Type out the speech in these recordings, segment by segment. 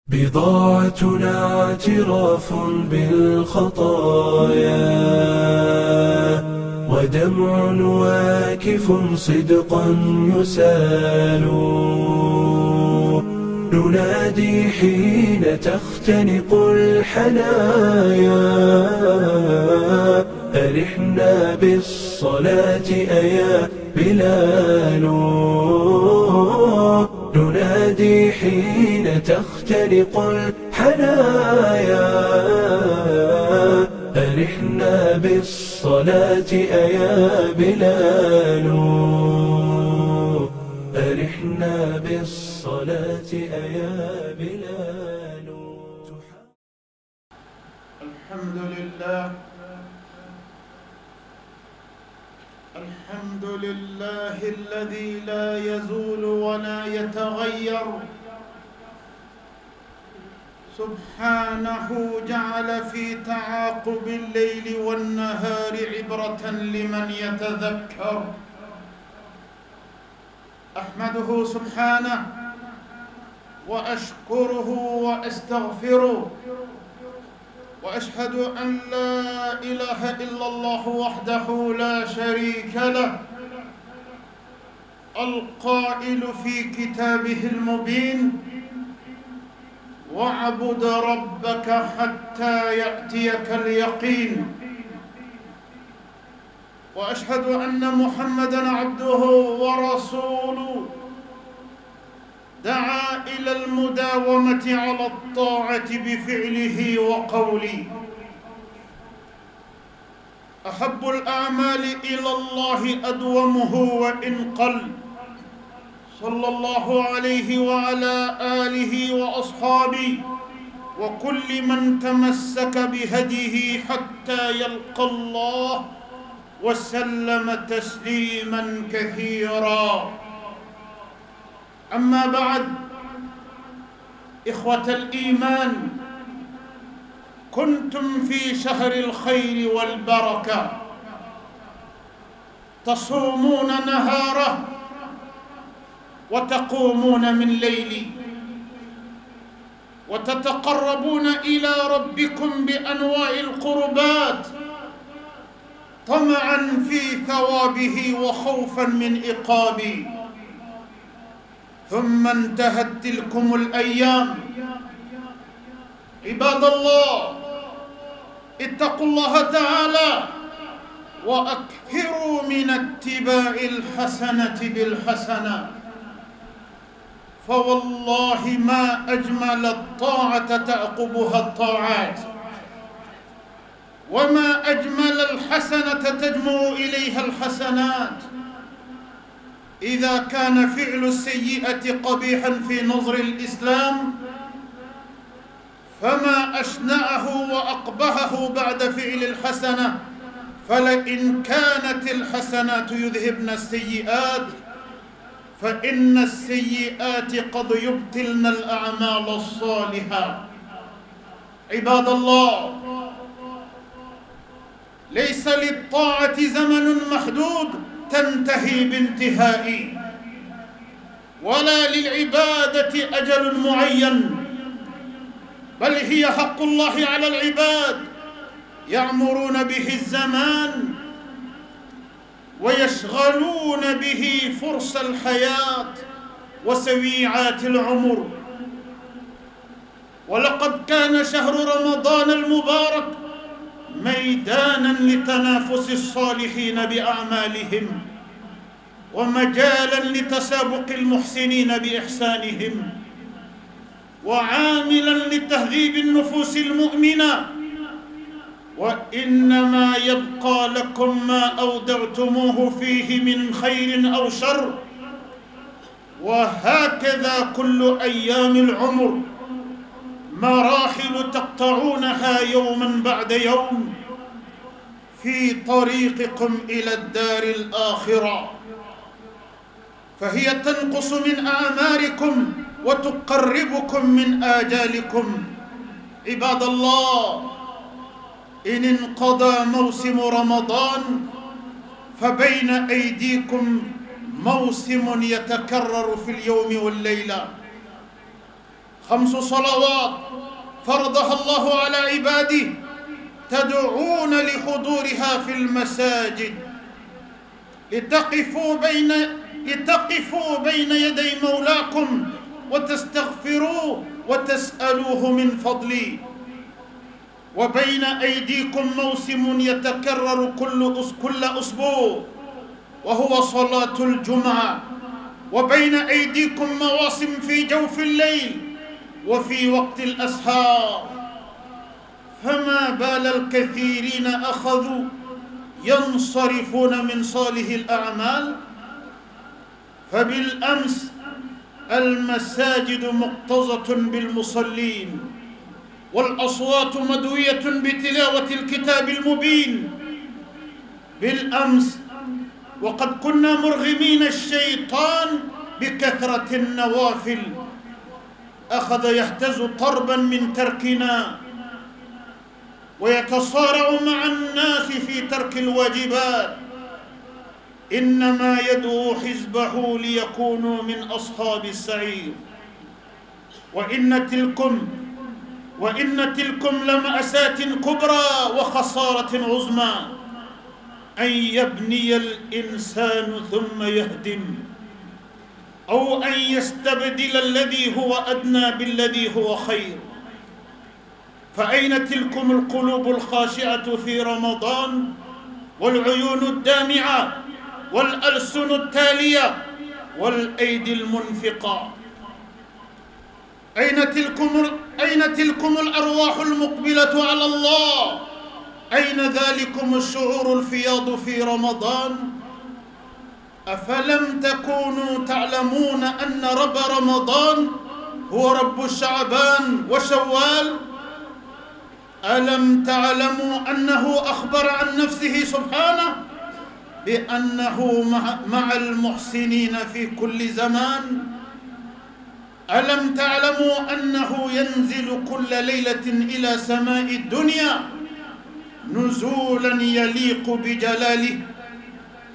بضاعتنا اعتراف بالخطايا ودمع واكف صدقا يسال. ننادي حين تختنق الحنايا أرحنا بالصلاة أيا بلال. ننادي حين تختنق الحنايا أرحنا بالصلاة أيا بلال. أرحنا بالصلاة أيا بلال. الحمد لله الحمد لله الذي لا يزول ولا يتغير. سبحانه جعل في تعاقب الليل والنهار عبرة لمن يتذكر. أحمده سبحانه وأشكره وأستغفره، وأشهد أن لا إله إلا الله وحده لا شريك له، القائل في كتابه المبين: واعبد ربك حتى يأتيك اليقين. وأشهد أن محمدًا عبده ورسوله دعا إلى المداومة على الطاعة بفعله وقوله. أحب الأعمال إلى الله أدومه وإن قل، صلى الله عليه وعلى آله وأصحابه وكل من تمسك بهديه حتى يلقى الله، وسلم تسليماً كثيراً. أما بعد، إخوة الإيمان، كنتم في شهر الخير والبركة، تصومون نهاره وتقومون من ليله، وتتقربون إلى ربكم بأنواع القربات طمعاً في ثوابه وخوفاً من عقابه. ثم انتهت تلكم الأيام. عباد الله، اتقوا الله تعالى وأكثروا من اتباع الحسنة بالحسنة، فوالله ما أجمل الطاعة تعقبها الطاعات، وما أجمل الحسنة تجمع إليها الحسنات. إذا كان فعل السيئة قبيحاً في نظر الإسلام، فما أشنعه وأقبحه بعد فعل الحسنة. فلئن كانت الحسنات يذهبن السيئات، فإن السيئات قد يبطلن الأعمال الصالحة. عباد الله، ليس للطاعة زمن محدود تنتهي بانتهاء، ولا للعبادة أجل معين، بل هي حق الله على العباد، يعمرون به الزمان ويشغلون به فرص الحياة وسويعات العمر. ولقد كان شهر رمضان المبارك ميداناً لتنافس الصالحين بأعمالهم، ومجالاً لتسابق المحسنين بإحسانهم، وعاملاً لتهذيب النفوس المؤمنة. وإنما يبقى لكم ما أودعتموه فيه من خير أو شر، وهكذا كل أيام العمر مراحل تقطعونها يوماً بعد يوم في طريقكم إلى الدار الآخرة، فهي تنقص من أعماركم وتقربكم من آجالكم. عباد الله، إن انقضى موسم رمضان فبين أيديكم موسم يتكرر في اليوم والليلة، 5 صلوات فرضها الله على عباده تدعون لحضورها في المساجد لتقفوا بين يدي مولاكم وتستغفروه وتسألوه من فضله. وبين أيديكم موسم يتكرر كل أسبوع وهو صلاة الجمعة. وبين أيديكم مواسم في جوف الليل وفي وقت الأسحار. فما بال الكثيرين أخذوا ينصرفون من صالح الأعمال؟ فبالأمس المساجد مكتظة بالمصلين والأصوات مدوية بتلاوة الكتاب المبين. بالأمس وقد كنا مرغمين الشيطان بكثرة النوافل أخذ يهتز طربا من تركنا ويتصارع مع الناس في ترك الواجبات. إنما يدعو حزبه ليكونوا من أصحاب السعير. وإن تلكم لمأساة كبرى وخسارة عظمى أن يبني الإنسان ثم يهدم أو أن يستبدل الذي هو أدنى بالذي هو خير. فأين تلكم القلوب الخاشعة في رمضان والعيون الدامعة والألسن التالية والأيدي المنفقة؟ أين تلكم الأرواح المقبلة على الله؟ أين ذلكم الشعور الفياض في رمضان؟ أفلم تكونوا تعلمون أن رب رمضان هو رب شعبان وشوال؟ ألم تعلموا أنه أخبر عن نفسه سبحانه بأنه مع المحسنين في كل زمان؟ ألم تعلموا أنه ينزل كل ليلة إلى سماء الدنيا نزولا يليق بجلاله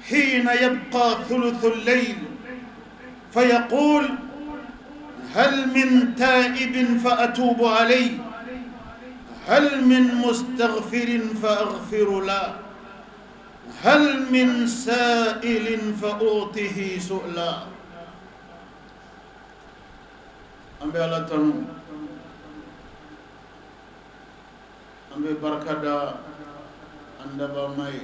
حين يبقى ثلث الليل فيقول: هل من تائب فأتوب عليه، هل من مستغفر فأغفر له، هل من سائل فأعطه سؤلا. أمبي الله تنو أمبي بركة أندبا ماي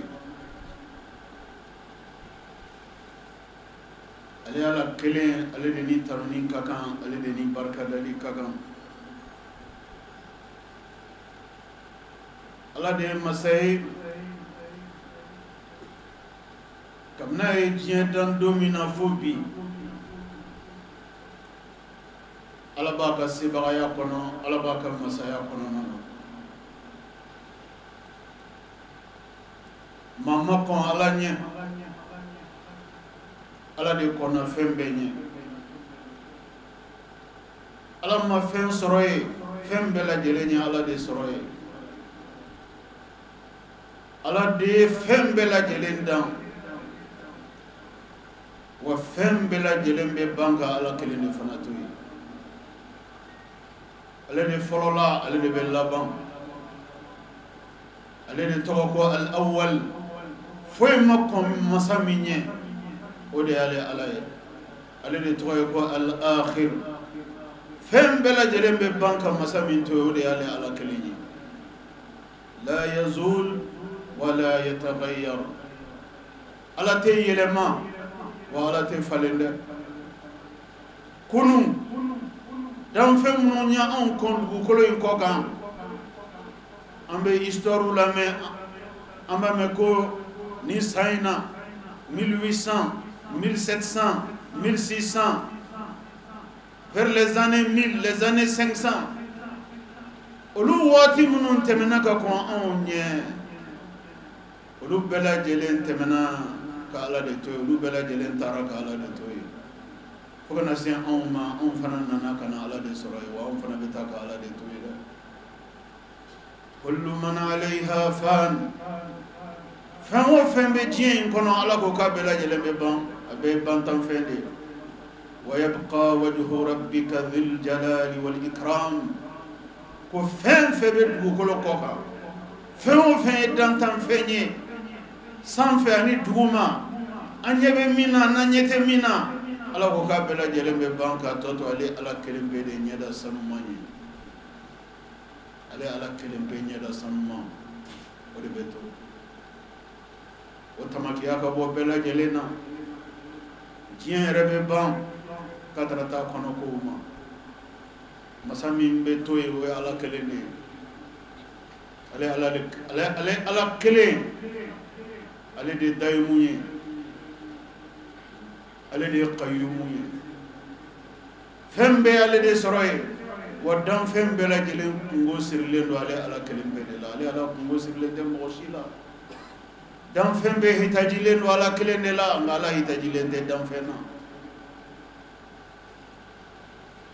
ali ala kelen ale de ni taroni ka kan ale de ni barikadali ka kan ala de masay kamna ye diɲɛ dan don min na fo bi ala b'a ka sebagaya kɔnɔ ala b'a ka masaya kɔnɔna na maa ma kɔn ala ɲɛ ala de kɔnna fɛn bɛɛ ɲɛ ala ma fɛn sɔrɔ ye fɛn bɛɛ lajɛlen ye ala de sɔrɔ ye ala de ye fɛn bɛɛ lajɛlen dan wa fɛn bɛɛ lajɛlen bɛ ban ka ala kelen de fana to ye ale de fɔlɔ la ale de bɛ laban ale de tɔgɔ ko al-awwal foyi ma kɔn masa min ɲɛ o de y'ale ala ye ale de tɔgɔ ye ko al-akhir fɛn bɛɛ lajɛlen bɛ ban ka masa min to ye o de y'ale ala kelen ye la yazul wala yataghayyar ala tɛ yɛlɛma wa ala tɛ falen dɛ kunu danfɛn minnu ye anw kɔn dugukolo in kɔ kan an bɛ histoire lamɛn an b'a mɛn ko ni san in na 1800 1700 1600 vers les années 1000 les années 500 olu waati minnu tɛmɛna ka kɔn anw ɲɛ olu bɛɛ lajɛlen tɛmɛna ka ala de to ye olu bɛɛ lajɛlen taara ka ala de to ye fo kana se anw ma anw fana nana ka na ala de sɔrɔ ye wa anw fana bɛ taa ka ala de to ye dɛ kullu man alayha fan fɛn o fɛn bɛ diɲɛ in kɔnɔ ala ko k'a bɛɛ lajɛlen bɛ ban a bɛɛ ye bantanfɛn de ye ويبقى وجه ربك ذي الجلال والإكرام ko fen febe dugu kolo koka fen o fen dantan fenye san fe ani duguma anyebe mina na nyete mina ala ko ka bela jelembe banka toto ale ala kelembe de nyeda samumani ale ala kelembe nyeda samuma o de beto o tamaki aka bo bela jelena jien rebe ban kadrata kono ko ma masami be toye o ala kelene ale ala kelen ale de dayumuye ale de qayyumuye fembe ale de soroye wadam fembe la jelen ngo sirle do ale ala kelen be de la ale ala ngo sirle de mo shila dam fembe hitajile do ala kelen de la ngala hitajile de dam fena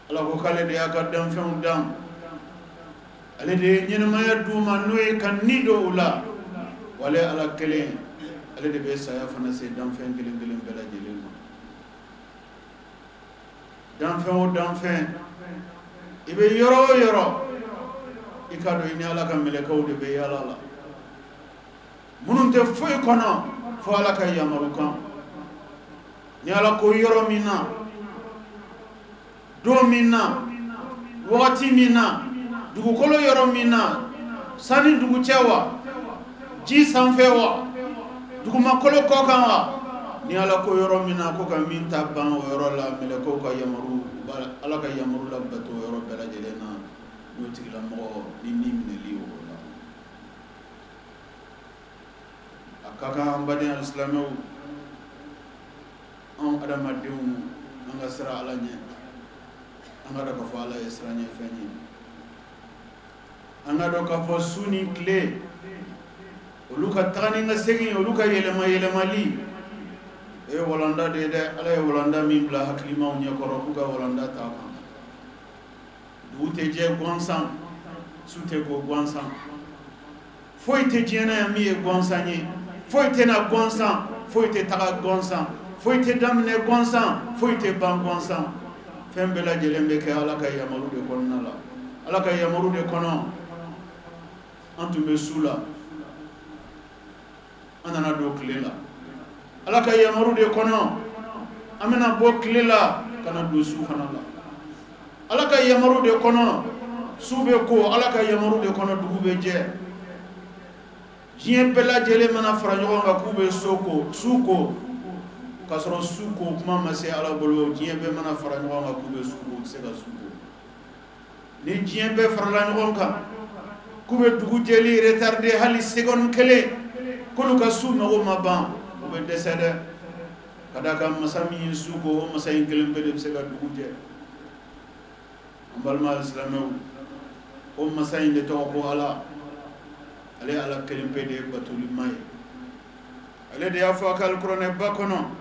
ala ko kale de aka dam fen dam ale de nyina maya duma noy kan nido ula wala ala kelen ale de be saya fana se dam fen kelen kelen bela jelen dam fen o dam fen ibe yoro ikado ini ala kan melekaw de be yala la munun te foy kono fo ala kay yamaru kan ni ala ko yoro mina do mina wakati mina dugu kolo yoro mina sani dugu cewa ji sanfewa dugu makolo kokan wa ni ala ko yoro mina ko ka min ta ban o yoro la mele ko ka yamaru ala ka yamaru la bato yoro bela jelena no tigila mo ni mineli o la akaka ambade al-islamu on adama dewu nga sira ala nye anga do ka fala esranye fenyi anga do ka fo suni clé oluka tani nga segi oluka yelemali e wolanda de ala e wolanda min bla haklima on yakoro kuga wolanda ta kan dute je gonsan sute go gonsan foite jena ya mi e gonsanye foite na gonsan foite taga gonsan foite damne gonsan foite ban gonsan fembela jelembe ke ala ka yamaru de konna la ala ka yamaru de kono antume sula anana do klela ala ka yamaru de kono amena bo klela kana do su khana la ala ka yamaru de kono sube ko ala ka yamaru de kono dugube je jien bela jele mana franjo nga kube soko suko kasoro suko kuma mase ala bolo jien be mana franjo nga kube suko sega suko ni jien be farla ngonka kube dugu jeli retardé hali segon kele kolu ka su no maban o be desede kada ka masami suko o masay kelem be de sega dugu je ambal mal islamu o masay de to ko ala ale ala kelem be de batuli may ale de afa kal qur'an bakono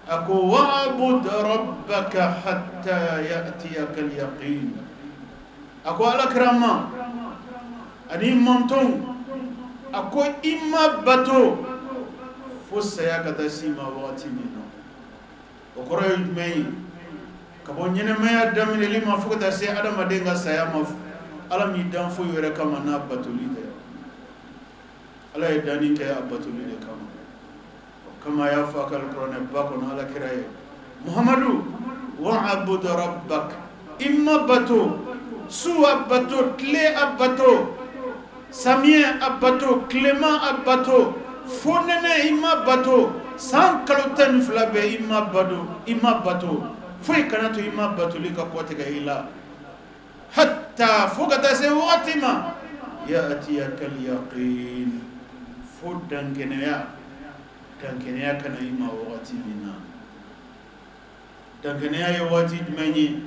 ako wa'bud rabbaka hatta ya'tiyaka al-yaqin ako ala krama ani monton ako imma bato fosaya kata sima wati mino okoro yumei kabo nyene maya damine lima fukata se adama denga saya maf ala mi dan fo yore kama na batulite ala edani ke abatulite kama ya fakal qur'an bako na ala kiraye muhammadu wa'bud rabbak imma bato suwa bato tle abato Samien abato, Clément abato, Fonene ima bato, San Kaloten flabe ima bato, Foi kanato ima bato lika kwatega ila. Hatta fogata se watima, ya'tiyaka al-yaqin. Fodangenea kana ima watimina. Dangenea ya wati dmenyi,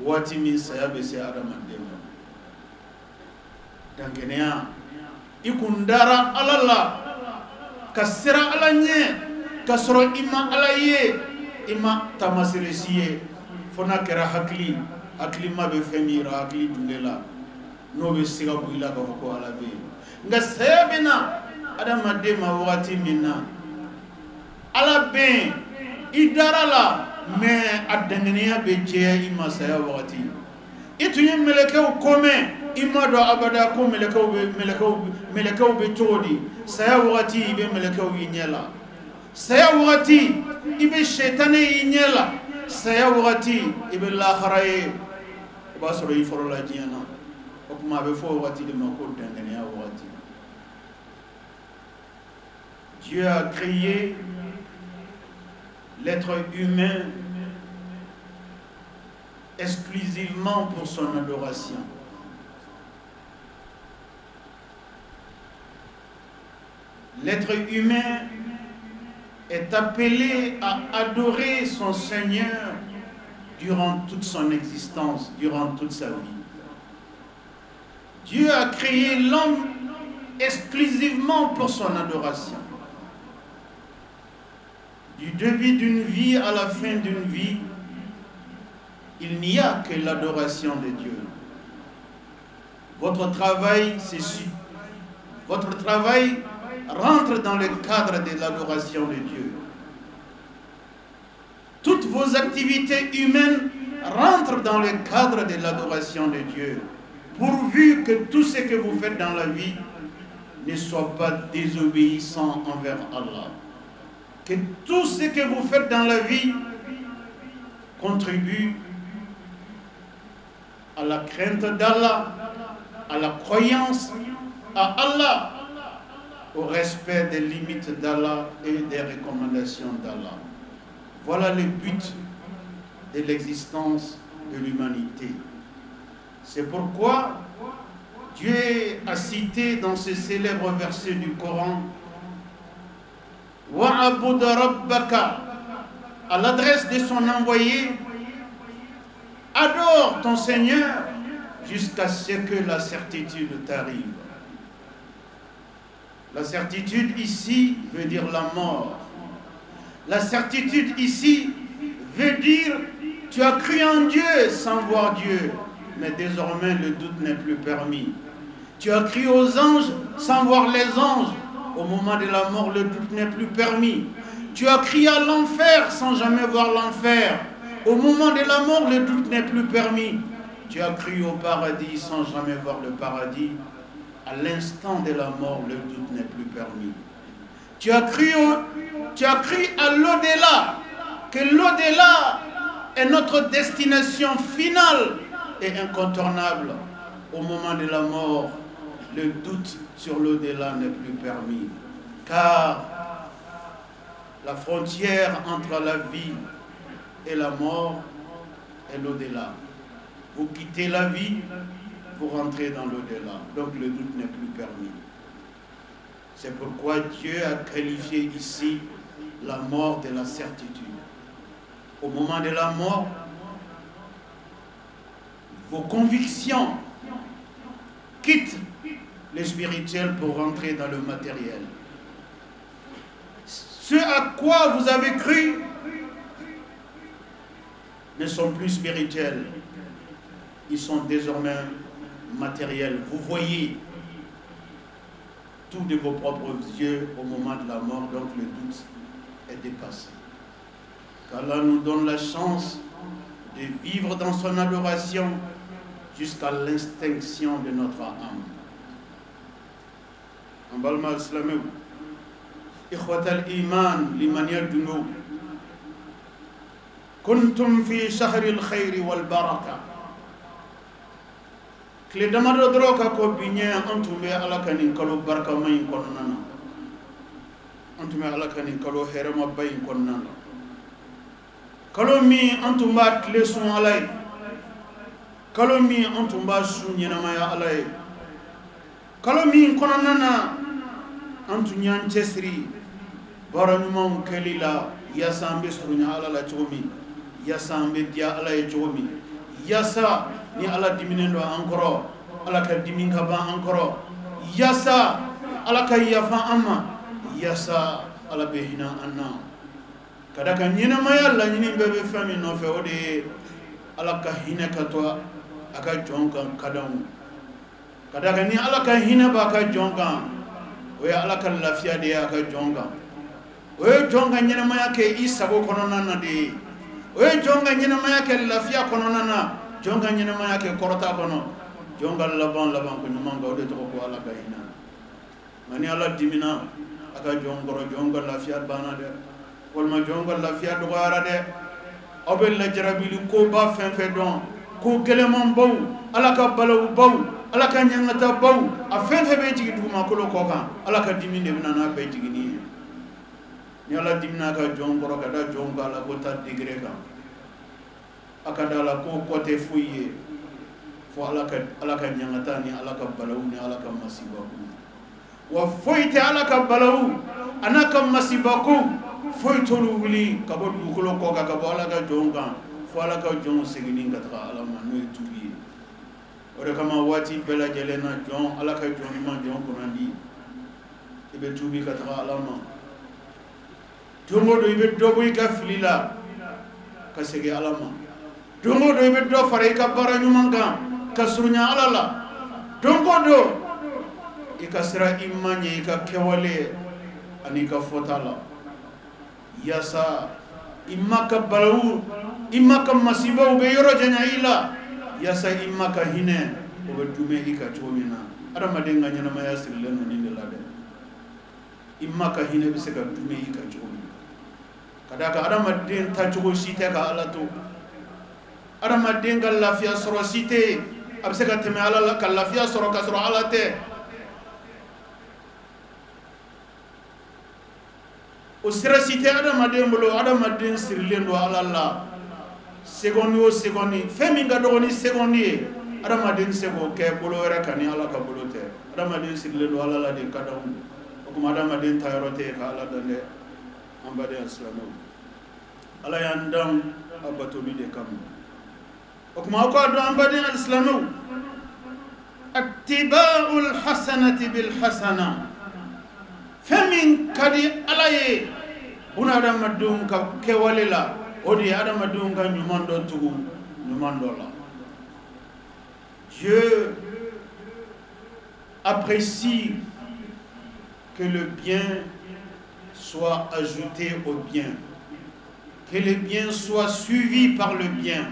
watimi sayabe se aramandema. Dangenea ikundara alala kasira alanye kasoro ima alaye ima tamasiresiye fona kera hakli ma be femira hakli dundela no be siga buila ko alabe nga sebina adama dema wati minna alabe idarala mais adengenia beje ima saya wakati itu yin melekau kome ima do abada ko melekau be todi saya wakati be melekau yinyela saya wakati ibe shetane yinyela saya wakati ibe lakharaye basoro yiforo la jiana okuma be fo wakati de mako dengenia wakati. Dieu a créé l'être humain exclusivement pour son adoration. L'être humain est appelé à adorer son Seigneur durant toute son existence, durant toute sa vie. Dieu a créé l'homme exclusivement pour son adoration. Du début d'une vie à la fin d'une vie, il n'y a que l'adoration de Dieu. Votre travail, votre travail rentre dans le cadre de l'adoration de Dieu. Toutes vos activités humaines rentrent dans le cadre de l'adoration de Dieu, pourvu que tout ce que vous faites dans la vie ne soit pas désobéissant envers Allah. Que tout ce que vous faites dans la vie contribue à la crainte d'Allah, à la croyance à Allah, au respect des limites d'Allah et des recommandations d'Allah. Voilà le but de l'existence de l'humanité. C'est pourquoi Dieu a cité dans ce célèbre verset du Coran Wa'abud rabbaka, à l'adresse de son envoyé, adore ton Seigneur jusqu'à ce que la certitude t'arrive. La certitude ici veut dire la mort. La certitude ici veut dire tu as cru en Dieu sans voir Dieu, mais désormais le doute n'est plus permis. Tu as cru aux anges sans voir les anges. Au moment de la mort, le doute n'est plus permis. Tu as crié à l'enfer sans jamais voir l'enfer. Au moment de la mort, le doute n'est plus permis. Tu as cru au paradis sans jamais voir le paradis. À l'instant de la mort, le doute n'est plus permis. Tu as cru à l'au-delà, que l'au-delà est notre destination finale et incontournable. Au moment de la mort, le doute sur l'au-delà n'est plus permis, car la frontière entre la vie et la mort est l'au-delà. Vous quittez la vie, vous rentrez dans l'au-delà, donc le doute n'est plus permis. C'est pourquoi Dieu a qualifié ici la mort de la certitude. Au moment de la mort, vos convictions quittent le spirituel pour rentrer dans le matériel. Ce à quoi vous avez cru ne sont plus spirituels. Ils sont désormais matériels. Vous voyez tout de vos propres yeux au moment de la mort, donc le doute est dépassé. Qu'Allah nous donne la chance de vivre dans son adoration jusqu'à l'extinction de notre âme. Ambalma al-Islamou, Ikhwat al-Iman, liman yadunu, kuntum fi shahri al-khayri wal-baraka. Kle damado droka ko binye antume alakanin kalo barka mayin konnana. Antume alakanin kalo herema bayin konnana. Kalo mi antumba kle sun alay. Kalo mi antumba sun yenamaya alay. Kalo mi konnana antunyan chesri baranumam kelila yasambe sunya alala chomi yasambe dia alay chomi yasa ni ala diminendo ankoro ala ka diminka ba ankoro yasa ala ka yafa amma yasa ala behina anna kada ka nyina maya la nyini bebe fami no fe ode ala ka hina ka to aka jonka kadam kada ka ni ala ka hina ba ka jonka o ya ala ka lafiya de aka jonka o jonka nyina maya ke isago kono nana de oye jonga nyina maya ke lafiya kono nana jonga nyina maya ke korota kono jonga laban ko nyumanga ode to ko ala ka ina mani ala dimina aka jongoro jonga lafiya bana de walma jonga lafiya do gara de obel la jarabili ko ba fen don ko gelemon baw ala ka balaw baw ala ka nyangata baw a fen be jigi duma ko lo ko kan ala ka dimine bina na be jigi ni ala dimina ka jongoro kada jonga la ko ta degré kan akada la ko côté fouillé fo ala ka nyangata ni ala ka balaw ni ala ka masiba wa foyte ala ka balaw anaka masiba ko foytolu wuli ka bo dukolo ko ka bo ala ka jonga fo ala ka jon segini ngata ala ma no tubi ore kama wati bela jelena jon ala ka jon man jon konandi ibe tubi ka ta ala ma dongo do ibe dobo ka filila ka sege ala ma dongo do ibe do fare ka bara nyumanga ka surunya ala la dongo do ikasira imanye ka kewale ani ka fotala yasa imaka balu imaka masiba ube yoro janya ila yasa imaka hine ube dume ika chomina ada madenga nyana maya sirlenu ni lade imaka hine bisa ka dume ika chomina kadaka ada maden ta chogo site ka alato ada madenga lafiya soro site abisa ka teme ala ka lafiya soro ka soro alate o sira site adamaden bolo adamaden sirilen do alala segondi o segondi femi ga dogoni segondi adamaden sego ke bolo wera kani ala ka bolo te adamaden sirilen do alala de kadaw o kuma adamaden tayote ka ala dande ambade islamu ala yandam abatoli de kam o kuma ko do ambade islamu attiba'ul hasanati bil hasana femin kadi alaye buna adamadun ka kewalela odi adamadun ka nyumando tugu nyumando la Dieu apprécie que le bien soit ajouté au bien, que le bien soit suivi par le bien.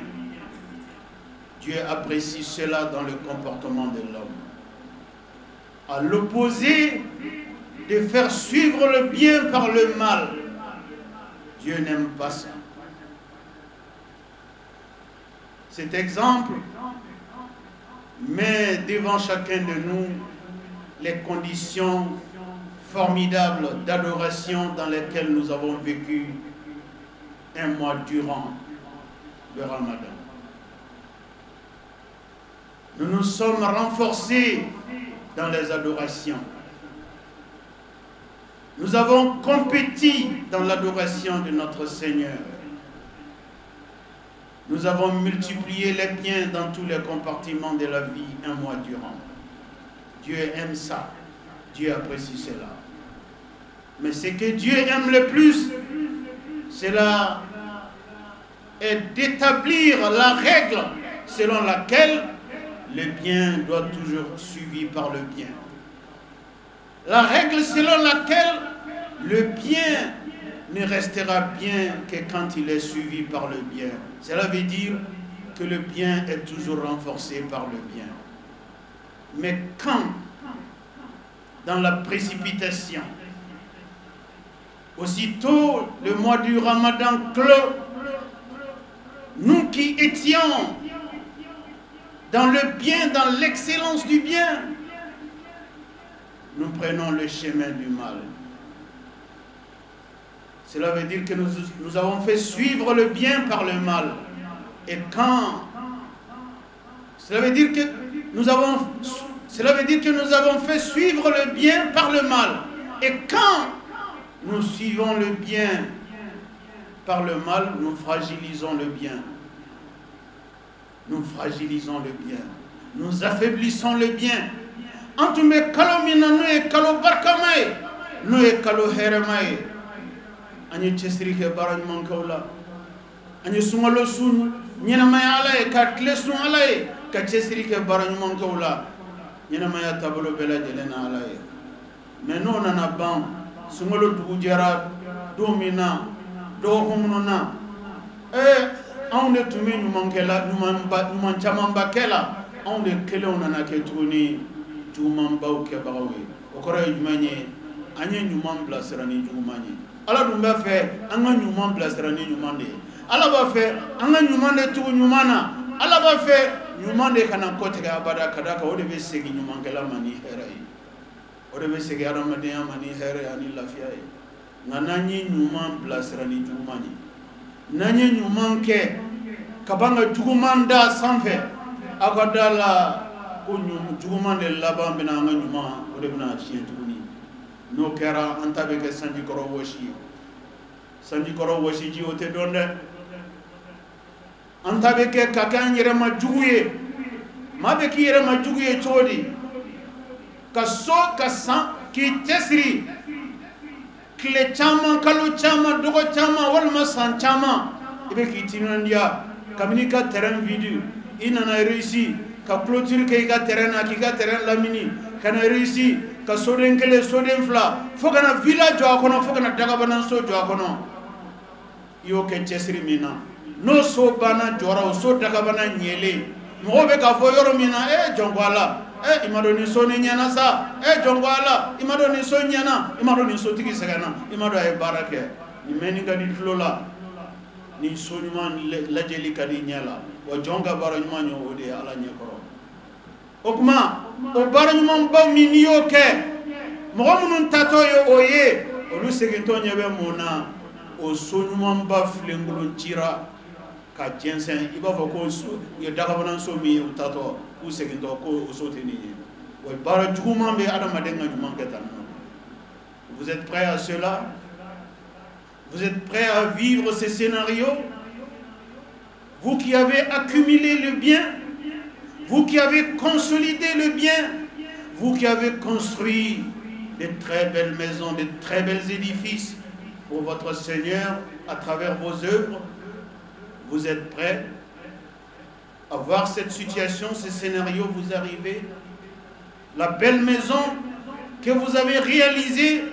Dieu apprécie cela dans le comportement de l'homme. À l'opposé de faire suivre le bien par le mal, Dieu n'aime pas ça. Cet exemple met devant chacun de nous les conditions formidables d'adoration dans lesquelles nous avons vécu un mois durant le Ramadan. Nous nous sommes renforcés dans les adorations. Nous avons compétit dans l'adoration de notre Seigneur. Nous avons multiplié les biens dans tous les compartiments de la vie un mois durant. Dieu aime ça. Dieu apprécie cela. Mais ce que Dieu aime le plus, cela est d'établir la règle selon laquelle le bien doit toujours être suivi par le bien. La règle selon laquelle le bien ne restera bien que quand il est suivi par le bien. Cela veut dire que le bien est toujours renforcé par le bien. Mais quand, dans la précipitation, aussitôt le mois du Ramadan clos, nous qui étions dans le bien, dans l'excellence du bien, nous prenons le chemin du mal. Cela veut dire que nous avons fait suivre le bien par le mal. Et quand... Cela veut dire que nous avons fait suivre le bien par le mal. Et quand nous suivons le bien par le mal, nous fragilisons le bien. Nous fragilisons le bien. Nous affaiblissons le bien. Antume kalo mina noe kalo barkamae noe kalo heremae anye chesri ke baraj mankawla anye sungalo sun nyena maya alae ka klesun alae ka chesri ke baraj mankawla nyena maya tabolo bela jelena alae meno nana bam sungalo dugu jara do mina do homno na anw de tun bɛ ɲuman kɛla ɲuman camanba kɛla anw de kelenw nana kɛ tuguni jugumanbaw kɛbagaw ye o kɔrɔ ye jumɛn ye an ye ɲuman bilasira ni juguman ye ala dun b'a fɛ an ka ɲuman bilasira ni ɲuman de ye ala b'a fɛ an ka ɲuman de tugu ɲuman na ala b'a fɛ ɲuman de kana kɔtigɛ abada ka da kan o de bɛ segin ɲumankɛla ma ni hɛrɛ ye o de bɛ segin adamadenya ma ni hɛrɛ ani lafiya ye nka n'an ye ɲuman bilasira ni juguman ye n'an ye ɲuman kɛ ka ban ka juguman da sanfɛ aw ka da la ko juguman de laban bɛna an ka ɲuman o de bɛna tiɲɛ tuguni n'o kɛra an ta bɛ kɛ sanjikɔrɔ wɔsi ye sanjikɔrɔ wɔsiji o tɛ dɔn dɛ an ta bɛ kɛ ka kɛ an yɛrɛ ma jugu ye maa bɛ k'i yɛrɛ ma jugu ye cogo di ka so ka san k'i cɛsiri tile caman kalo caman dɔgɔ caman walima san caman i bɛ k'i timinandiya kabini ka terrain vide i nana réussi ka clôture kɛ i ka terrain na k'i ka terrain lamini ka na réussi ka soden kelen soden fila fo kana villa jɔ a kɔnɔ fo kana dagabanaso jɔ a kɔnɔ i y'o kɛ cɛsiri min na n'o so banna jɔra o so dagabana ɲɛlen mɔgɔw bɛ k'a fɔ yɔrɔ min na jɔn ko ala i ma dɔn nin so ni ɲɛna sa jɔn ko ala i ma dɔn nin so ɲɛna i ma dɔn nin sotigi sɛgɛnna i ma dɔn a ye baara kɛ nin mɛnni ka di tulo la nin so ɲuman lajɛli ka di ɲɛ la wa jɔn ka baara ɲuman ye o de ye ala ɲɛkɔrɔ o tuma o baara ɲumanbaw min n'i y'o kɛ mɔgɔ minnu tatɔ ye o ye olu segintɔ ɲɛ bɛ mun na o so ɲumanba filenkolon cira ka jɛnsɛn i b'a fɔ ko u ye dagabanaso min ye u tatɔ k'u segintɔ ko o so tɛ nin ye wa baara juguman bɛ adamaden ka ɲuman kɛ tan. Vous êtes prêts à cela? Vous êtes prêts à vivre ces scénarios? Vous qui avez accumulé le bien, vous qui avez consolidé le bien, vous qui avez construit de très belles maisons, de très belles édifices pour votre Seigneur à travers vos œuvres, vous êtes prêts à voir cette situation, ces scénarios vous arriver? La belle maison que vous avez réalisée,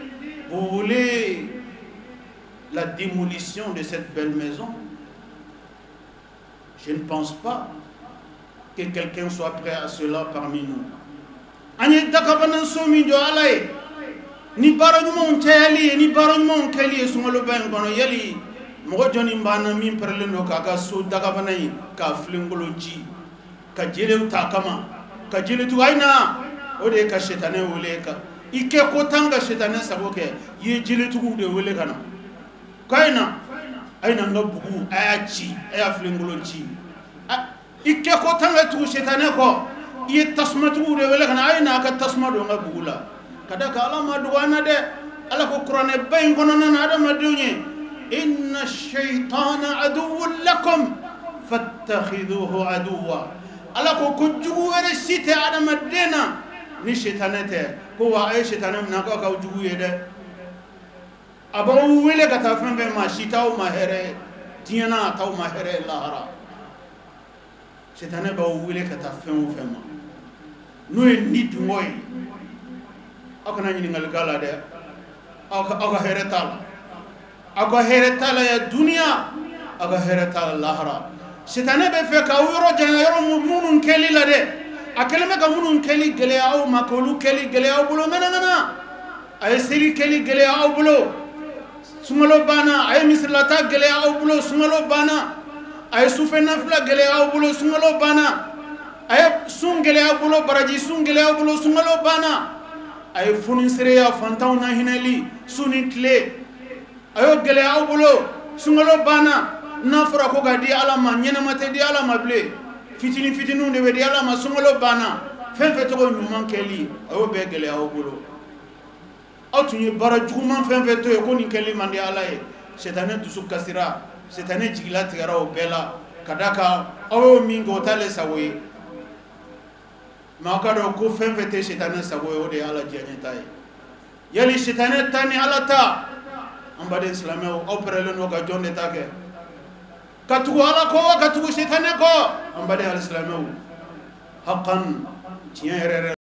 vous voulez la démolition de cette belle maison? Je ne pense pas que quelqu'un soit prêt à cela parmi nous. Ani dakabanan somi jo alay ni baranu mon tayali ni baranu mon kali sungalo ban kono yali mo joni mbana min perleno ka so dakabanai ka flingolo ji ka jele ta kama ka jele tu aina o de ka shetane wole ka ike ko tanga shetane saboke ye jele tu de wole kana kaina aina ngabugu ayachi aya flingolo ji ike ko tanga tu shetane ko ye tasmatu de wele kana aina ka tasmado ngabugula kada ka alama duwana de ala ko qur'ane bayin kono na adama dunye inna ash-shaytana aduwwun lakum fattakhidhuhu aduwwa ala ko jugu were site adama dena ni shaytanete ko wa ay shaytanam na ka jugu yede abawu wele ka ta fambe ma shitaw ma here tiana taw ma here lahara shaytane ba wele ka ta femu fema no ni dumoy akana ni ngal gala de aka heretala ya dunia aka heretala lahara shaytane be fe ka woro jana yoro munun keli la de akelme ka munun keli gele aw makolu keli gele aw bulo menana ay seri keli gele aw bulo sumalo bana ay mislata gele aw bulo sumalo bana ay sufena fla gele aw bulo sumalo bana ay sun gele aw bulo baraji sun gele aw bulo sumalo bana ay funin sereya fantaw na hinali sunin tle ayo gele aw bulo sumalo bana nafra ko gadi alama nyena mate di alama ble fitinu de di alama sumalo bana fen fe to nyuman keli ayo be gele aw bulo awtunye bara juguman fen fe to ko ni keli mandi alaye setane dusu kasira setane jigila tigara o bela kadaka awo mingo tale sawe makado ko fen fe te setane sawe o de ala janyetaye yali setane tani alata ambade islamé o perele no ga jonde take katugo ala ko katugo setane ko ambade al islamé haqqan tiere